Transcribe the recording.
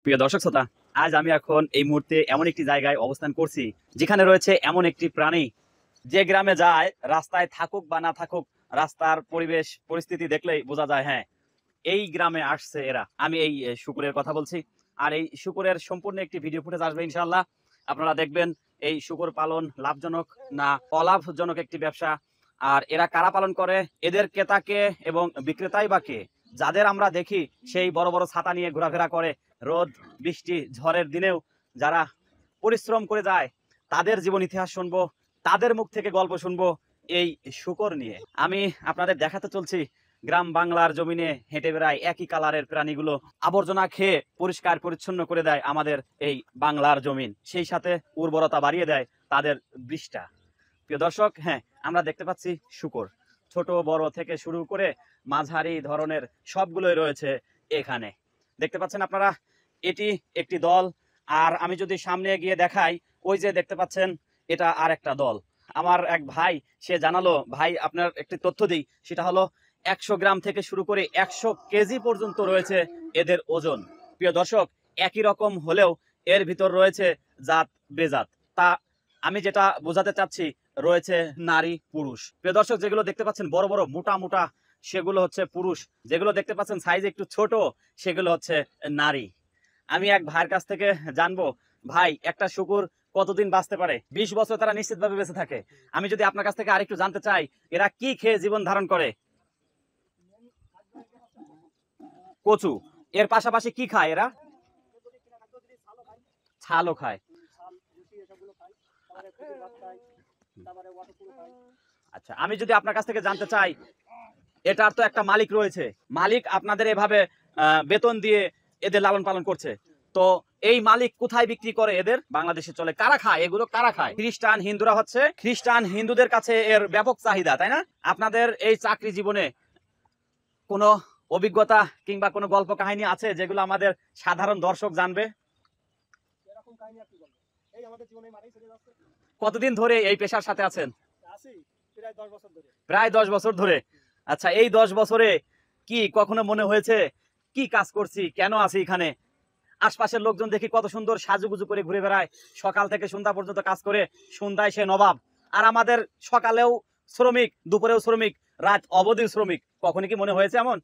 প্রিয় দর্শক শ্রোতা, আজ আমি এখন এই মুহূর্তে এমন একটি জায়গায় অবস্থান করছি যেখানে রয়েছে এমন একটি প্রাণী যে গ্রামে যায়, রাস্তায় থাকুক বা না থাকুক, রাস্তার পরিবেশ পরিস্থিতি দেখলেই বোঝা যায় হ্যাঁ এই গ্রামে আসছে এরা। আমি এই শুকুরের কথা বলছি। আর এই শুকুরের সম্পূর্ণ একটি ভিডিও ফুটেজ আসবে ইনশাআল্লাহ। আপনারা দেখবেন এই শুকুর পালন লাভজনক না অলাভজনক একটি ব্যবসা, আর এরা কারা পালন করে, এদের ক্রেতাকে এবং বিক্রেতাই বা কে। যাদের আমরা দেখি সেই বড় বড় ছাতা নিয়ে ঘোরাফেরা করে, রোদ বৃষ্টি ঝড়ের দিনেও যারা পরিশ্রম করে যায়, তাদের জীবন ইতিহাস শুনবো, তাদের মুখ থেকে গল্প শুনবো এই শুকর নিয়ে। আমি আপনাদের দেখাতে চলছি গ্রাম বাংলার জমিনে হেঁটে বেড়ায় একই কালারের প্রাণীগুলো আবর্জনা খেয়ে পরিষ্কার পরিচ্ছন্ন করে দেয় আমাদের এই বাংলার জমিন, সেই সাথে উর্বরতা বাড়িয়ে দেয় তাদের বৃষ্টা। প্রিয় দর্শক, হ্যাঁ আমরা দেখতে পাচ্ছি শুকর, ছোট বড় থেকে শুরু করে মাঝারি ধরনের সবগুলোই রয়েছে এখানে। দেখতে পাচ্ছেন আপনারা, এটি একটি দল। আর আমি যদি সামনে গিয়ে দেখাই, ওই যে দেখতে পাচ্ছেন এটা আর একটা দল। আমার এক ভাই সে জানালো, ভাই আপনার একটি তথ্য দিই, সেটা হলো 100 গ্রাম থেকে শুরু করে 100 কেজি পর্যন্ত রয়েছে এদের ওজন। প্রিয় দর্শক, একই রকম হলেও এর ভিতর রয়েছে জাত বেজাত। তা আমি যেটা বোঝাতে চাচ্ছি, রয়েছে নারী পুরুষ। প্রিয় দর্শক, যেগুলো দেখতে পাচ্ছেন বড় বড় মোটা মোটা, সেগুলো হচ্ছে পুরুষ। যেগুলো দেখতে পাচ্ছেন সাইজ একটু ছোট, সেগুলো হচ্ছে নারী। আমি এক ভাইয়ের কাছ থেকে জানবো, ভাই একটা শুকুর কতদিন বাঁচতে পারে? 20 বছর তারা নিশ্চিতভাবে বেঁচে থাকে। আমি যদি আপনার কাছ থেকে আরেকটু জানতে চাই, এরা কি খেয়ে জীবন ধারণ করে? কচু। এর পাশাপাশি কি খায় এরা? ছালও খায়। আচ্ছা, আমি যদি আপনার কাছ থেকে জানতে চাই, এটার তো একটা মালিক রয়েছে, মালিক আপনাদের এভাবে বেতন দিয়ে এদের লালন পালন করছে, তো এই মালিক কোথায় বিক্রি করে? এদের বাংলাদেশে চলে, কারা খায় এগুলো? কারা খায়? খ্রিস্টান হিন্দুরা। হচ্ছে খ্রিস্টান হিন্দুদের কাছে এর ব্যাপক চাহিদা, তাই না? আপনাদের এই চাকরি জীবনে কোনো অভিজ্ঞতা কিংবা কোনো গল্প কাহিনী আছে যেগুলো আমাদের সাধারণ দর্শক জানবে? কতদিন ধরে এই পেশার সাথে আছেন? প্রায় 10 বছর ধরে। আচ্ছা, এই 10 বছরে কি কখনো মনে হয়েছে কি কাজ করছি, কেন আছি এখানে? আশপাশের লোকজন দেখি কত সুন্দর সাজুগুজু করে ঘুরে বেড়ায়, সকাল থেকে সন্ধ্যা পর্যন্ত কাজ করে, সন্ধ্যায় সে নবাব। আর আমাদের সকালেও শ্রমিক, দুপুরেও শ্রমিক, রাত অবধি শ্রমিক। কখনো কি মনে হয়েছে এমন?